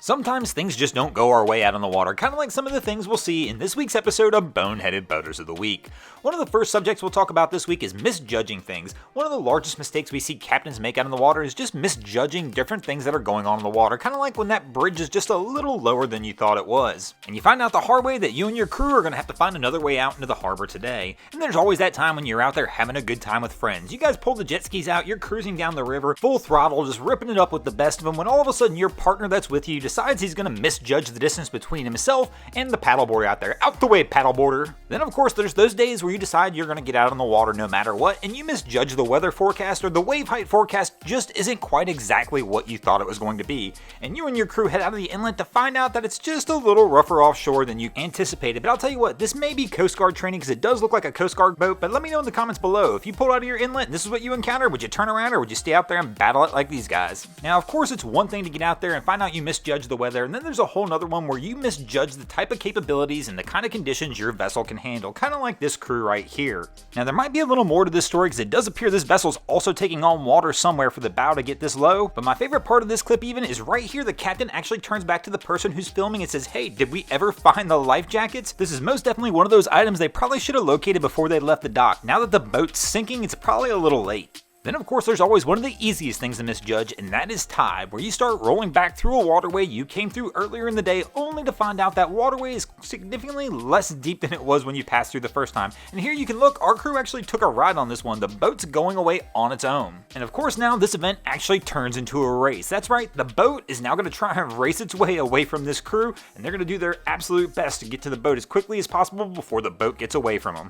Sometimes things just don't go our way out on the water, kind of like some of the things we'll see in this week's episode of Boneheaded Boaters of the Week. One of the first subjects we'll talk about this week is misjudging things. One of the largest mistakes we see captains make out on the water is just misjudging different things that are going on in the water, kind of like when that bridge is just a little lower than you thought it was. And you find out the hard way that you and your crew are going to have to find another way out into the harbor today. And there's always that time when you're out there having a good time with friends. You guys pull the jet skis out, you're cruising down the river, full throttle, just ripping it up with the best of them, when all of a sudden your partner that's with you decides he's going to misjudge the distance between himself and the paddleboard out there. Out the way, paddleboarder! Then of course there's those days where you decide you're going to get out on the water no matter what, and you misjudge the weather forecast, or the wave height forecast just isn't quite exactly what you thought it was going to be. And you and your crew head out of the inlet to find out that it's just a little rougher offshore than you anticipated. But I'll tell you what, this may be Coast Guard training because it does look like a Coast Guard boat, but let me know in the comments below. If you pulled out of your inlet and this is what you encountered, would you turn around or would you stay out there and battle it like these guys? Now of course it's one thing to get out there and find out you misjudged the weather, and then there's a whole nother one where you misjudge the type of capabilities and the kind of conditions your vessel can handle, kind of like this crew right here. Now there might be a little more to this story because it does appear this vessel's also taking on water somewhere for the bow to get this low, but my favorite part of this clip even is right here. The captain actually turns back to the person who's filming and says, "Hey, did we ever find the life jackets?" This is most definitely one of those items they probably should have located before they left the dock. Now that the boat's sinking, it's probably a little late. Then of course there's always one of the easiest things to misjudge, and that is tide, where you start rolling back through a waterway you came through earlier in the day only to find out that waterway is significantly less deep than it was when you passed through the first time. And here you can look, our crew actually took a ride on this one. The boat's going away on its own. And of course now this event actually turns into a race. That's right, the boat is now going to try and race its way away from this crew, and they're going to do their absolute best to get to the boat as quickly as possible before the boat gets away from them.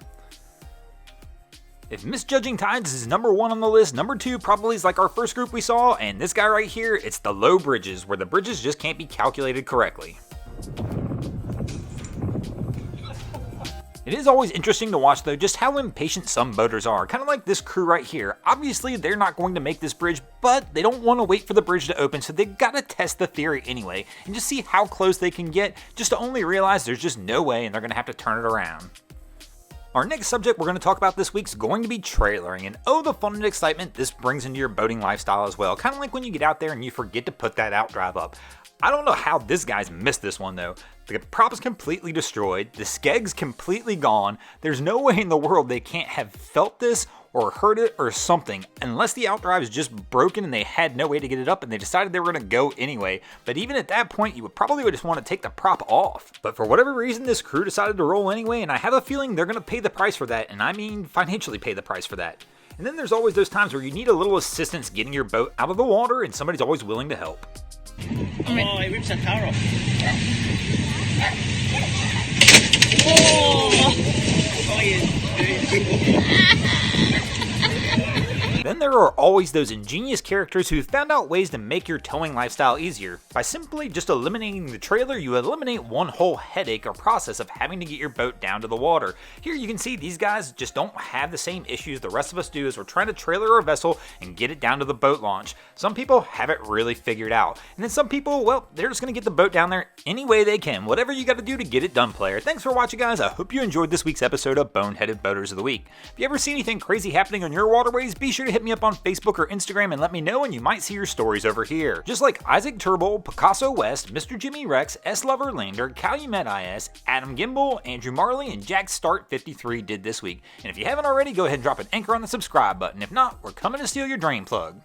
If misjudging tides is number one on the list, number two probably is like our first group we saw, and this guy right here, it's the low bridges, where the bridges just can't be calculated correctly. It is always interesting to watch though just how impatient some boaters are, kind of like this crew right here. Obviously they're not going to make this bridge, but they don't want to wait for the bridge to open, so they've got to test the theory anyway, and just see how close they can get, just to only realize there's just no way and they're going to have to turn it around. Our next subject we're going to talk about this week is going to be trailering, and oh the fun and excitement this brings into your boating lifestyle as well, kind of like when you get out there and you forget to put that outdrive up. I don't know how this guy's missed this one though. The prop's completely destroyed, the skeg's completely gone, there's no way in the world they can't have felt this or heard it or something, unless the outdrive is just broken and they had no way to get it up and they decided they were going to go anyway. But even at that point, you would probably just want to take the prop off. But for whatever reason, this crew decided to roll anyway, and I have a feeling they're going to pay the price for that, and I mean financially pay the price for that. And then there's always those times where you need a little assistance getting your boat out of the water, and somebody's always willing to help. Oh, he rips that car off. Then there are always those ingenious characters who found out ways to make your towing lifestyle easier. By simply just eliminating the trailer, you eliminate one whole headache or process of having to get your boat down to the water. Here you can see these guys just don't have the same issues the rest of us do as we're trying to trailer our vessel and get it down to the boat launch. Some people have it really figured out, and then some people, well, they're just going to get the boat down there any way they can. Whatever you got to do to get it done, player. Thanks for watching, guys. I hope you enjoyed this week's episode of Boneheaded Boaters of the Week. If you ever see anything crazy happening on your waterways, be sure to hit me up on Facebook or Instagram and let me know, and you might see your stories over here. Just like Isaac Turble, Picasso West, Mr. Jimmy Rex, S. Lover Lander, Calumet IS, Adam Gimbel, Andrew Marley, and Jack Start 53 did this week. And if you haven't already, go ahead and drop an anchor on the subscribe button. If not, we're coming to steal your drain plug.